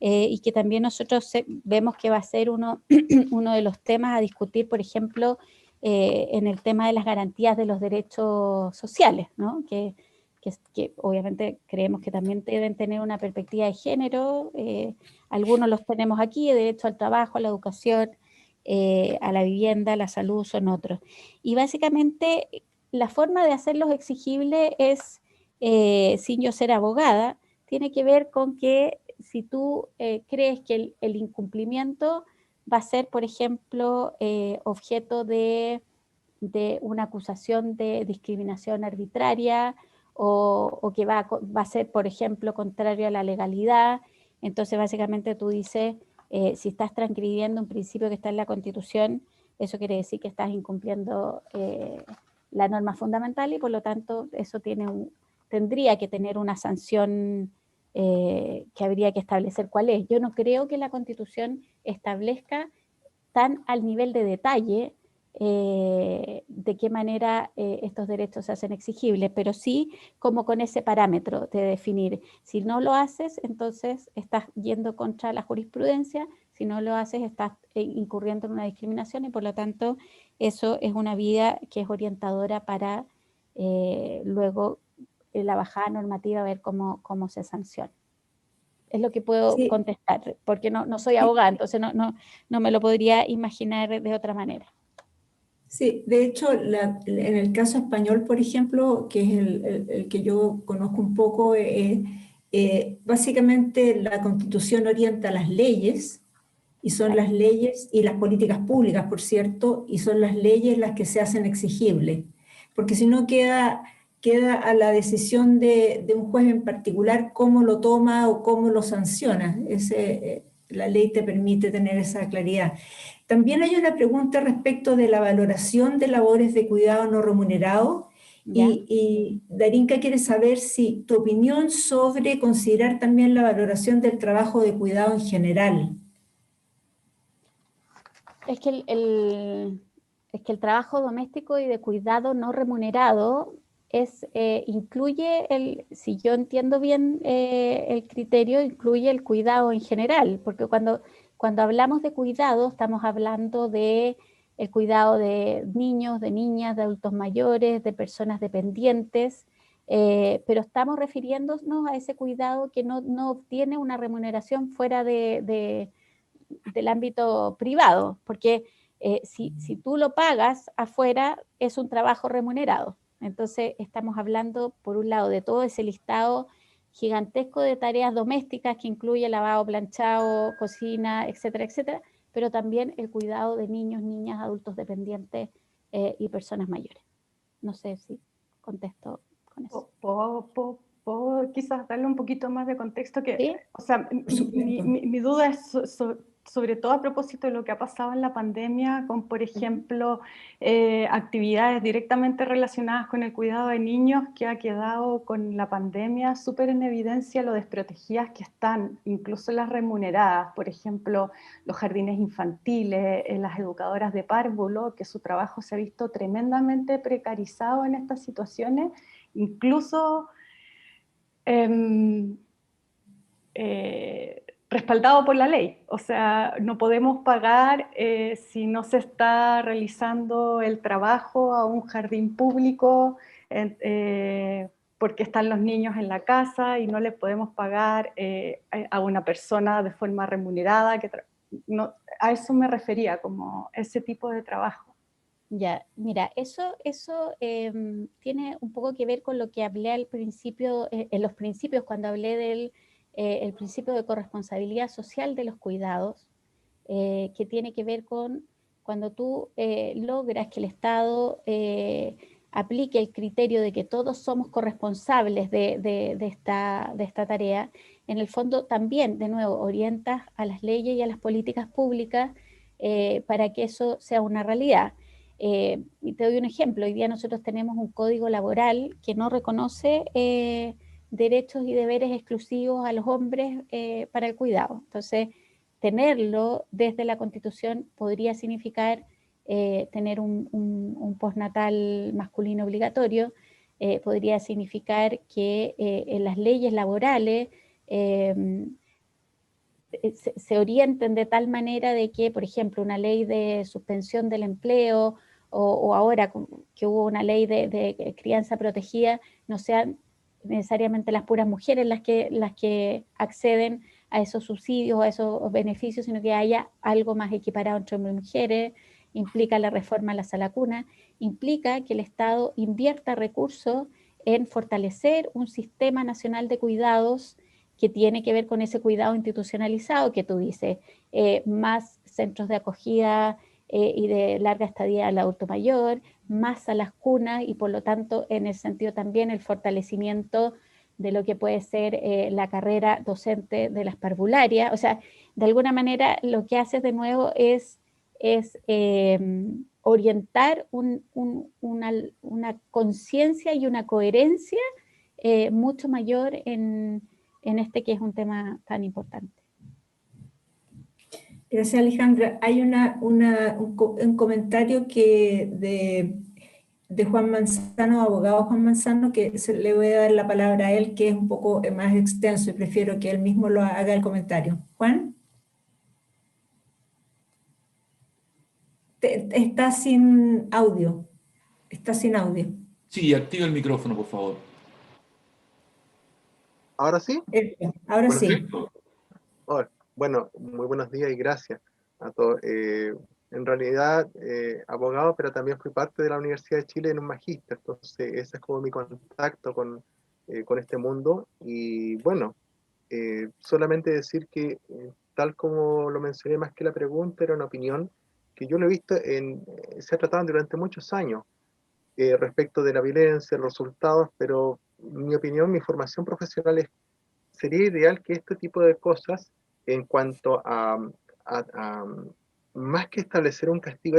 [SPEAKER 4] y que también nosotros vemos que va a ser uno de los temas a discutir, por ejemplo, en el tema de las garantías de los derechos sociales, ¿no? Que obviamente creemos que también deben tener una perspectiva de género. Algunos los tenemos aquí: el derecho al trabajo, a la educación, a la vivienda, a la salud, son otros. Y básicamente la forma de hacerlos exigibles es, sin yo ser abogada, tiene que ver con que si tú crees que el incumplimiento va a ser, por ejemplo, objeto de una acusación de discriminación arbitraria, o que va a ser, por ejemplo, contrario a la legalidad, entonces básicamente tú dices, si estás transgrediendo un principio que está en la Constitución, eso quiere decir que estás incumpliendo la norma fundamental, y por lo tanto eso tendría que tener una sanción que habría que establecer cuál es. Yo no creo que la Constitución establezca tan al nivel de detalle de qué manera estos derechos se hacen exigibles, pero sí como con ese parámetro de definir. Si no lo haces, entonces estás yendo contra la jurisprudencia; si no lo haces, estás incurriendo en una discriminación, y por lo tanto eso es una vía que es orientadora para luego la bajada normativa, a ver cómo se sanciona. Es lo que puedo contestar, porque no soy abogada, entonces no me lo podría imaginar de otra manera.
[SPEAKER 3] Sí, de hecho, en el caso español, por ejemplo, que es el que yo conozco un poco, básicamente la Constitución orienta las leyes, y son las leyes y las políticas públicas, por cierto, y son las leyes las que se hacen exigibles, porque si no queda a la decisión de un juez en particular cómo lo toma o cómo lo sanciona. La ley te permite tener esa claridad. También hay una pregunta respecto de la valoración de labores de cuidado no remunerado, y Darinka quiere saber si tu opinión sobre considerar también la valoración del trabajo de cuidado en general.
[SPEAKER 4] Es que es que el trabajo doméstico y de cuidado no remunerado incluye, si yo entiendo bien el criterio, incluye el cuidado en general, porque cuando hablamos de cuidado estamos hablando de el cuidado de niños, de niñas, de adultos mayores, de personas dependientes, pero estamos refiriéndonos a ese cuidado que no obtiene una remuneración fuera del ámbito privado, porque si tú lo pagas afuera es un trabajo remunerado. Entonces estamos hablando, por un lado, de todo ese listado gigantesco de tareas domésticas que incluye lavado, planchado, cocina, etcétera, etcétera, pero también el cuidado de niños, niñas, adultos dependientes y personas mayores. No sé si contesto con eso.
[SPEAKER 11] ¿Puedo quizás darle un poquito más de contexto?
[SPEAKER 4] ¿Sí?
[SPEAKER 11] O sea, mi duda es sobre todo a propósito de lo que ha pasado en la pandemia, con, por ejemplo, actividades directamente relacionadas con el cuidado de niños, que ha quedado con la pandemia súper en evidencia lo desprotegidas que están, incluso las remuneradas, por ejemplo, los jardines infantiles, las educadoras de párvulo, que su trabajo se ha visto tremendamente precarizado en estas situaciones, incluso respaldado por la ley. O sea, no podemos pagar si no se está realizando el trabajo a un jardín público porque están los niños en la casa, y no les podemos pagar a una persona de forma remunerada. A eso me refería, como ese tipo de trabajo.
[SPEAKER 4] Ya, mira, eso tiene un poco que ver con lo que hablé al principio, en los principios, cuando hablé del el principio de corresponsabilidad social de los cuidados, que tiene que ver con cuando tú logras que el Estado aplique el criterio de que todos somos corresponsables de esta tarea. En el fondo también, de nuevo, orientas a las leyes y a las políticas públicas para que eso sea una realidad. Y te doy un ejemplo. Hoy día nosotros tenemos un código laboral que no reconoce derechos y deberes exclusivos a los hombres para el cuidado. Entonces, tenerlo desde la Constitución podría significar tener un postnatal masculino obligatorio, podría significar que en las leyes laborales se orienten de tal manera de que, por ejemplo, una ley de suspensión del empleo o ahora que hubo una ley de crianza protegida, no sean necesariamente las puras mujeres las que acceden a esos subsidios, a esos beneficios, sino que haya algo más equiparado entre hombres y mujeres. Implica la reforma a la sala cuna, implica que el Estado invierta recursos en fortalecer un sistema nacional de cuidados que tiene que ver con ese cuidado institucionalizado que tú dices, más centros de acogida y de larga estadía al adulto mayor, más salas cunas y por lo tanto en el sentido también el fortalecimiento de lo que puede ser la carrera docente de las parvularias. O sea, de alguna manera lo que haces de nuevo es orientar una conciencia y una coherencia mucho mayor en este que es un tema tan importante.
[SPEAKER 3] Gracias, Alejandra. Hay un comentario de Juan Manzano, abogado Juan Manzano, que le voy a dar la palabra a él, que es un poco más extenso y prefiero que él mismo lo haga el comentario. Juan. Está sin audio. Está sin audio.
[SPEAKER 12] Sí, activa el micrófono, por favor.
[SPEAKER 13] ¿Ahora sí?
[SPEAKER 3] Ahora sí.
[SPEAKER 12] Perfecto.
[SPEAKER 13] Bueno, muy buenos días y gracias a todos. En realidad, abogado, pero también fui parte de la Universidad de Chile en un magíster, entonces ese es como mi contacto con este mundo. Y bueno, solamente decir que, tal como lo mencioné, más que la pregunta, era una opinión que yo lo he visto, se ha tratado durante muchos años respecto de la violencia, los resultados, pero mi opinión, mi formación profesional sería ideal que este tipo de cosas, en cuanto a más que establecer un castigo,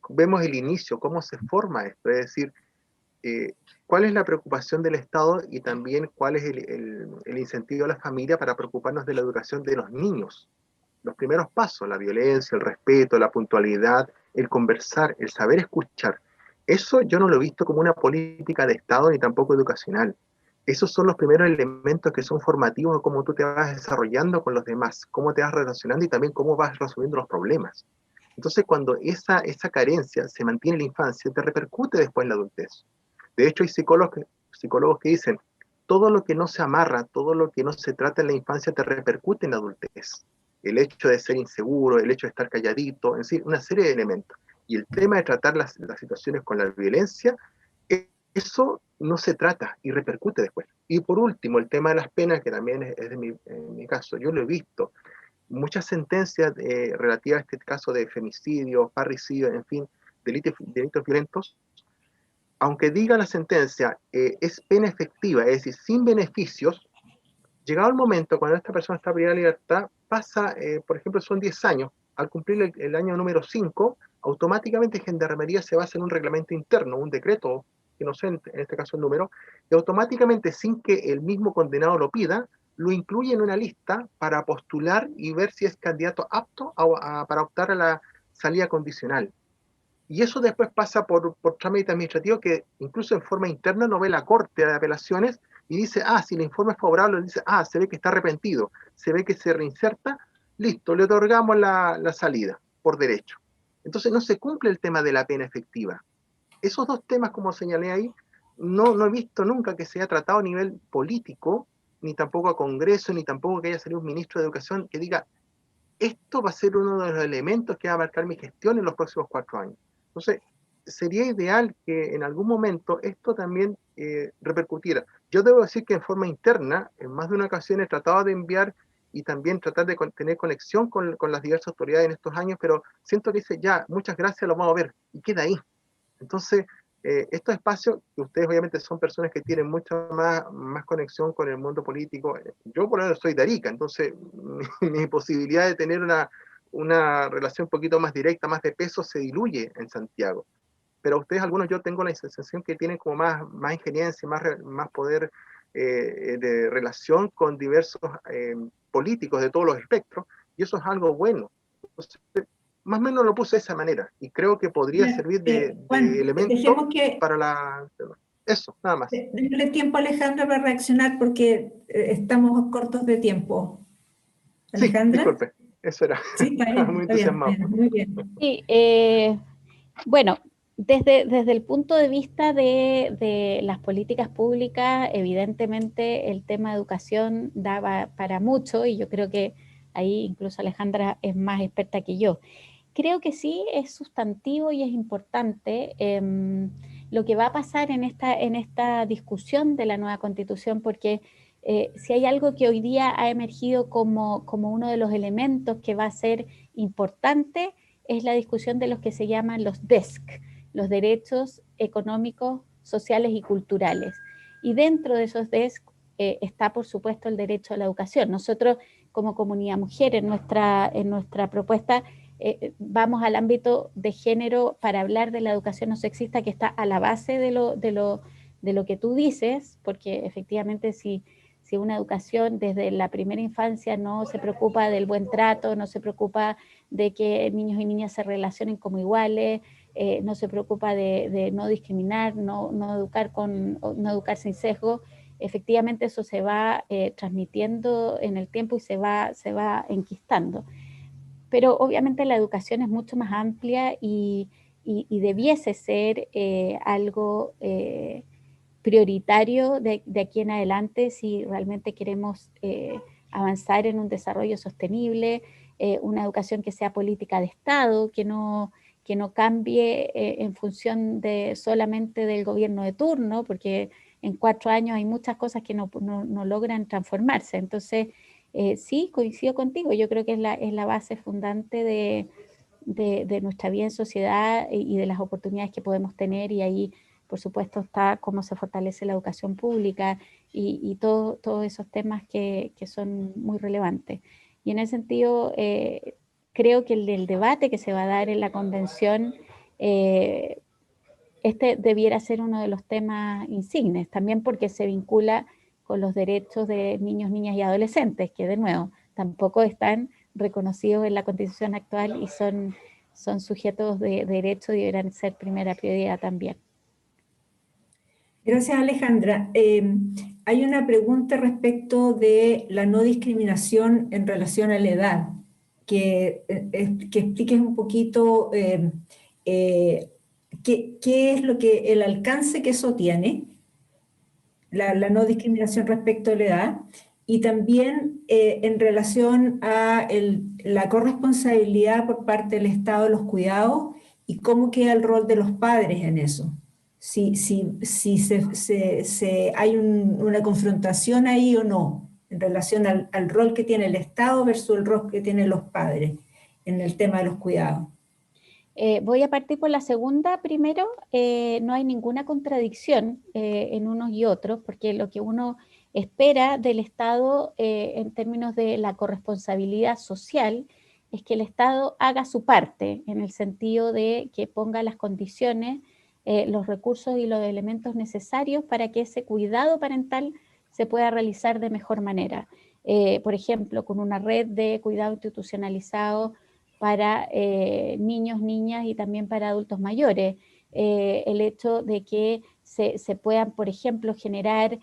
[SPEAKER 13] vemos el inicio, cómo se forma esto, es decir, cuál es la preocupación del Estado y también cuál es el incentivo a la familia para preocuparnos de la educación de los niños. los primeros pasos, la violencia, el respeto, la puntualidad, el conversar, el saber escuchar. Eso yo no lo he visto como una política de Estado ni tampoco educacional. Esos son los primeros elementos que son formativos de cómo tú te vas desarrollando con los demás, cómo te vas relacionando y también cómo vas resolviendo los problemas. Entonces, cuando esa carencia se mantiene en la infancia, te repercute después en la adultez. De hecho, hay psicólogos que dicen, todo lo que no se amarra, todo lo que no se trata en la infancia te repercute en la adultez. El hecho de ser inseguro, el hecho de estar calladito, es decir, una serie de elementos. Y el tema de tratar las situaciones con la violencia, eso no se trata y repercute después. Y por último, el tema de las penas, que también es en mi caso, yo lo he visto, muchas sentencias relativas a este caso de femicidio, parricidio, en fin, delitos violentos, aunque diga la sentencia, es pena efectiva, es decir, sin beneficios, llegado el momento cuando esta persona está privada de libertad, pasa, por ejemplo, son 10 años, al cumplir el año número 5, automáticamente Gendarmería se basa en un reglamento interno, un decreto, que no sé en este caso el número, y automáticamente, sin que el mismo condenado lo pida, lo incluye en una lista para postular y ver si es candidato apto para optar a la salida condicional. Y eso después pasa por trámite administrativo que incluso en forma interna no ve la Corte de Apelaciones y dice, si el informe es favorable, dice, se ve que está arrepentido, se ve que se reinserta, listo, le otorgamos la salida por derecho. Entonces no se cumple el tema de la pena efectiva. Esos dos temas, como señalé ahí, no he visto nunca que se haya tratado a nivel político, ni tampoco a Congreso, ni tampoco que haya salido un ministro de Educación que diga, esto va a ser uno de los elementos que va a marcar mi gestión en los próximos 4 años. Entonces, sería ideal que en algún momento esto también repercutiera. Yo debo decir que en forma interna, en más de una ocasión he tratado de enviar y también tratar de tener conexión con las diversas autoridades en estos años, pero siento que dice, ya, muchas gracias, lo vamos a ver, y queda ahí. Entonces, estos espacios, que ustedes obviamente son personas que tienen mucha más conexión con el mundo político, yo por ejemplo soy de Arica, entonces mi posibilidad de tener una relación un poquito más directa, más de peso, se diluye en Santiago. Pero ustedes, algunos, yo tengo la sensación que tienen como más injerencia, más poder de relación con diversos políticos de todos los espectros, y eso es algo bueno. Entonces, más o menos lo puse de esa manera, y creo que podría servir de elemento para eso, nada más.
[SPEAKER 3] Déjale tiempo a Alejandra para reaccionar, porque estamos cortos de tiempo. Alejandra.
[SPEAKER 13] Sí, disculpe, eso era.
[SPEAKER 3] Sí, está bien,
[SPEAKER 13] Muy entusiasmado.
[SPEAKER 3] muy bien.
[SPEAKER 4] Sí, bueno, desde el punto de vista de las políticas públicas, evidentemente el tema de educación daba para mucho, y yo creo que ahí incluso Alejandra es más experta que yo. Creo que sí es sustantivo y es importante lo que va a pasar en esta discusión de la nueva Constitución, porque si hay algo que hoy día ha emergido como uno de los elementos que va a ser importante, es la discusión de los que se llaman los DESC, los derechos económicos, sociales y culturales. Y dentro de esos DESC está, por supuesto, el derecho a la educación. Nosotros, como Comunidad Mujer, en nuestra propuesta, vamos al ámbito de género para hablar de la educación no sexista, que está a la base de lo que tú dices, porque efectivamente si una educación desde la primera infancia no se preocupa del buen trato, no se preocupa de que niños y niñas se relacionen como iguales, no se preocupa de no discriminar, no educar sin sesgo, efectivamente eso se va transmitiendo en el tiempo y se va enquistando. Pero obviamente la educación es mucho más amplia y debiese ser algo prioritario de aquí en adelante si realmente queremos avanzar en un desarrollo sostenible, una educación que sea política de Estado, que no cambie en función solamente del gobierno de turno, porque en 4 años hay muchas cosas que no logran transformarse. Entonces, sí, coincido contigo, yo creo que es la base fundante de nuestra vida en sociedad y de las oportunidades que podemos tener, y ahí por supuesto está cómo se fortalece la educación pública y todos esos temas que son muy relevantes. Y en ese sentido, creo que el debate que se va a dar en la convención, este debiera ser uno de los temas insignes, también porque se vincula con los derechos de niños, niñas y adolescentes, que de nuevo tampoco están reconocidos en la Constitución actual y son sujetos de derecho y deberán ser primera prioridad también.
[SPEAKER 3] Gracias, Alejandra. Hay una pregunta respecto de la no discriminación en relación a la edad, que expliques un poquito qué es el alcance que eso tiene, la no discriminación respecto a la edad, y también en relación a la corresponsabilidad por parte del Estado de los cuidados y cómo queda el rol de los padres en eso. Si hay una confrontación ahí o no, en relación al rol que tiene el Estado versus el rol que tienen los padres en el tema de los cuidados.
[SPEAKER 4] Voy a partir por la segunda primero. No hay ninguna contradicción en unos y otros, porque lo que uno espera del Estado en términos de la corresponsabilidad social es que el Estado haga su parte, en el sentido de que ponga las condiciones, los recursos y los elementos necesarios para que ese cuidado parental se pueda realizar de mejor manera. Por ejemplo, con una red de cuidado institucionalizado para niños, niñas y también para adultos mayores. El hecho de que se puedan, por ejemplo, generar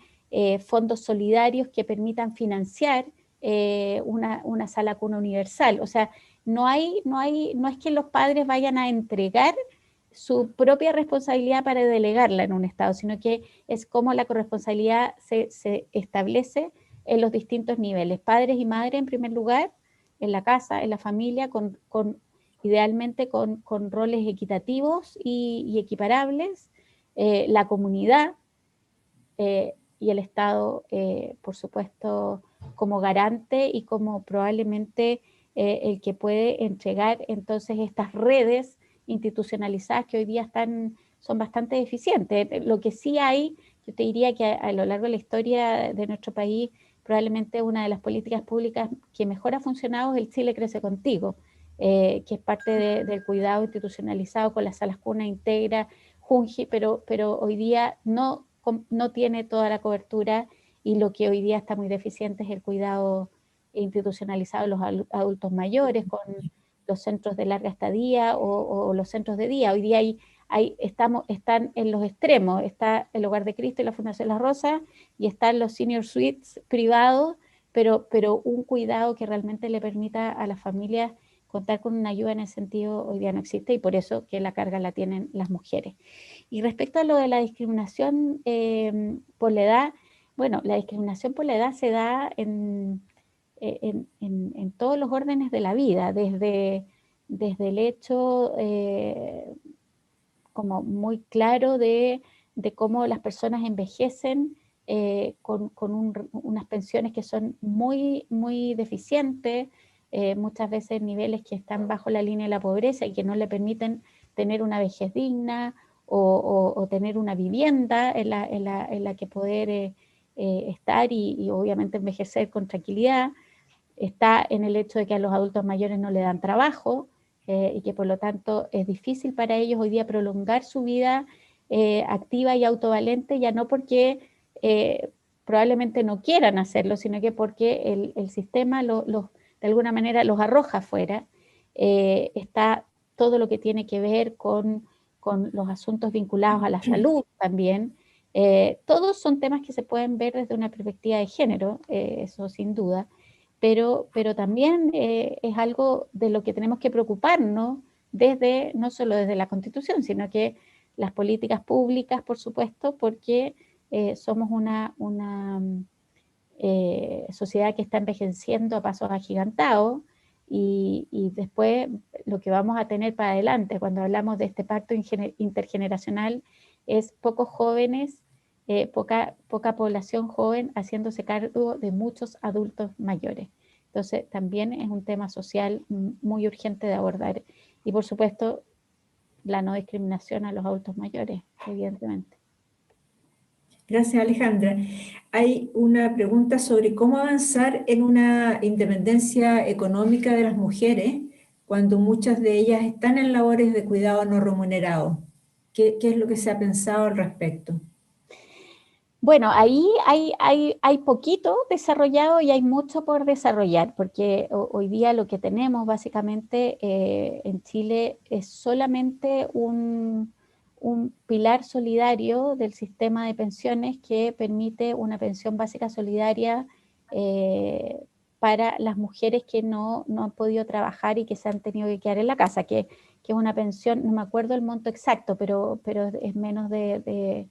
[SPEAKER 4] fondos solidarios que permitan financiar una sala cuna universal. O sea, no es que los padres vayan a entregar su propia responsabilidad para delegarla en un Estado, sino que es como la corresponsabilidad se establece en los distintos niveles. Padres y madres en primer lugar, en la casa, en la familia, idealmente con roles equitativos y equiparables, la comunidad y el Estado, por supuesto, como garante y como probablemente el que puede entregar entonces estas redes institucionalizadas que hoy día son bastante deficientes. Lo que sí hay, yo te diría que a lo largo de la historia de nuestro país, probablemente una de las políticas públicas que mejor ha funcionado es el Chile Crece Contigo, que es parte del cuidado institucionalizado con las salas cuna integra, Junji, pero hoy día no tiene toda la cobertura, y lo que hoy día está muy deficiente es el cuidado institucionalizado de los adultos mayores, con los centros de larga estadía o los centros de día. Hoy día están en los extremos, está el Hogar de Cristo y la Fundación La Rosa, y están los senior suites privados, pero un cuidado que realmente le permita a las familias contar con una ayuda en ese sentido hoy día no existe, y por eso que la carga la tienen las mujeres. Y respecto a lo de la discriminación por la edad, bueno, la discriminación por la edad se da en todos los órdenes de la vida, desde el hecho como muy claro de cómo las personas envejecen con unas pensiones que son muy, muy deficientes, muchas veces en niveles que están bajo la línea de la pobreza y que no le permiten tener una vejez digna o tener una vivienda en la que poder estar y obviamente envejecer con tranquilidad. Está en el hecho de que a los adultos mayores no le dan trabajo y que por lo tanto es difícil para ellos hoy día prolongar su vida activa y autovalente, ya no porque probablemente no quieran hacerlo, sino que porque el sistema de alguna manera los arroja afuera. Está todo lo que tiene que ver con los asuntos vinculados a la salud también. Todos son temas que se pueden ver desde una perspectiva de género, eso sin duda, pero también es algo de lo que tenemos que preocuparnos no solo desde la Constitución, sino que las políticas públicas, por supuesto, porque somos una sociedad que está envejeciendo a pasos agigantados, y después lo que vamos a tener para adelante cuando hablamos de este pacto intergeneracional es pocos jóvenes, poca población joven haciéndose cargo de muchos adultos mayores. Entonces también es un tema social muy urgente de abordar, y por supuesto la no discriminación a los adultos mayores, evidentemente.
[SPEAKER 3] Gracias, Alejandra. Hay una pregunta sobre cómo avanzar en una independencia económica de las mujeres cuando muchas de ellas están en labores de cuidado no remunerado. ¿Qué es lo que se ha pensado al respecto?
[SPEAKER 4] Bueno, ahí hay poquito desarrollado y hay mucho por desarrollar, porque hoy día lo que tenemos básicamente en Chile es solamente un pilar solidario del sistema de pensiones que permite una pensión básica solidaria para las mujeres que no han podido trabajar y que se han tenido que quedar en la casa, que es una pensión, no me acuerdo el monto exacto, pero es menos de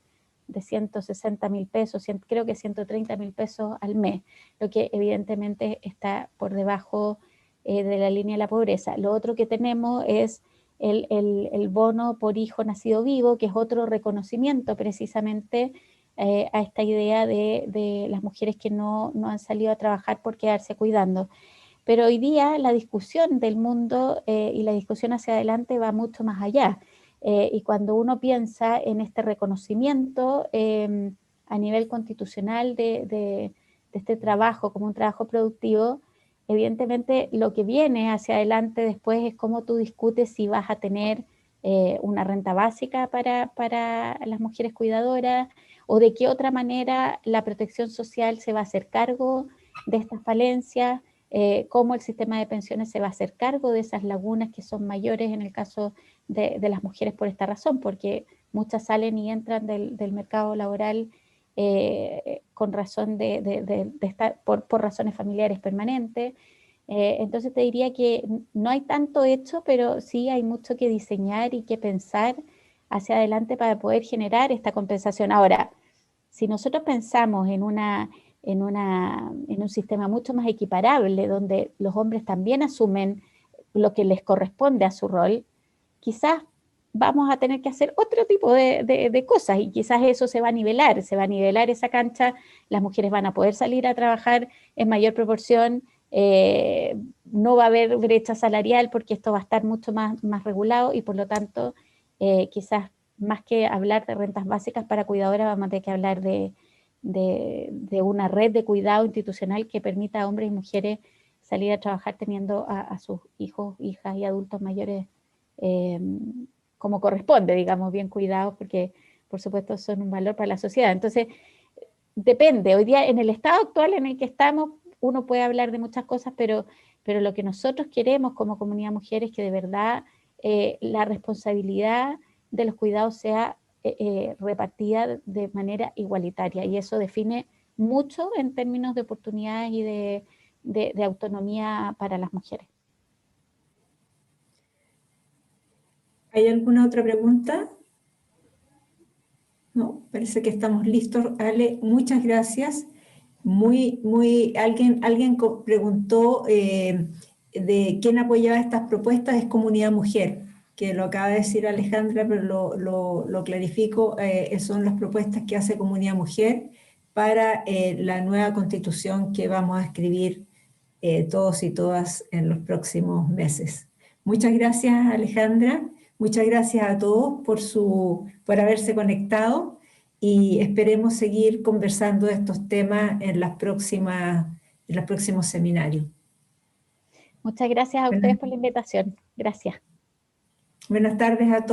[SPEAKER 4] 160.000 pesos, creo que 130.000 pesos al mes, lo que evidentemente está por debajo de la línea de la pobreza. Lo otro que tenemos es el bono por hijo nacido vivo, que es otro reconocimiento precisamente a esta idea de las mujeres que no han salido a trabajar por quedarse cuidando. Pero hoy día la discusión del mundo y la discusión hacia adelante va mucho más allá. Y cuando uno piensa en este reconocimiento a nivel constitucional de este trabajo como un trabajo productivo, evidentemente lo que viene hacia adelante después es cómo tú discutes si vas a tener una renta básica para las mujeres cuidadoras o de qué otra manera la protección social se va a hacer cargo de estas falencias, cómo el sistema de pensiones se va a hacer cargo de esas lagunas que son mayores en el caso de las mujeres por esta razón, porque muchas salen y entran del mercado laboral con razón de estar por razones familiares permanentes. Entonces te diría que no hay tanto hecho, pero sí hay mucho que diseñar y que pensar hacia adelante para poder generar esta compensación. Ahora, si nosotros pensamos en un sistema mucho más equiparable, donde los hombres también asumen lo que les corresponde a su rol, quizás vamos a tener que hacer otro tipo de cosas y quizás eso se va a nivelar esa cancha, las mujeres van a poder salir a trabajar en mayor proporción, no va a haber brecha salarial porque esto va a estar mucho más regulado y por lo tanto quizás más que hablar de rentas básicas para cuidadoras vamos a tener que hablar de una red de cuidado institucional que permita a hombres y mujeres salir a trabajar teniendo a sus hijos, hijas y adultos mayores como corresponde, digamos, bien cuidados, porque por supuesto son un valor para la sociedad. Entonces, depende. Hoy día, en el estado actual en el que estamos, uno puede hablar de muchas cosas, pero lo que nosotros queremos como comunidad mujer es que de verdad la responsabilidad de los cuidados sea repartida de manera igualitaria, y eso define mucho en términos de oportunidades y de autonomía para las mujeres.
[SPEAKER 3] ¿Hay alguna otra pregunta? No, parece que estamos listos. Ale, muchas gracias. Alguien preguntó de quién apoyaba estas propuestas. Es Comunidad Mujer, que lo acaba de decir Alejandra, pero lo clarifico. Son las propuestas que hace Comunidad Mujer para la nueva constitución que vamos a escribir todos y todas en los próximos meses. Muchas gracias, Alejandra. Muchas gracias a todos por haberse conectado y esperemos seguir conversando de estos temas en los próximos seminarios.
[SPEAKER 4] Muchas gracias a ustedes por la invitación. Gracias.
[SPEAKER 3] Buenas tardes a todos.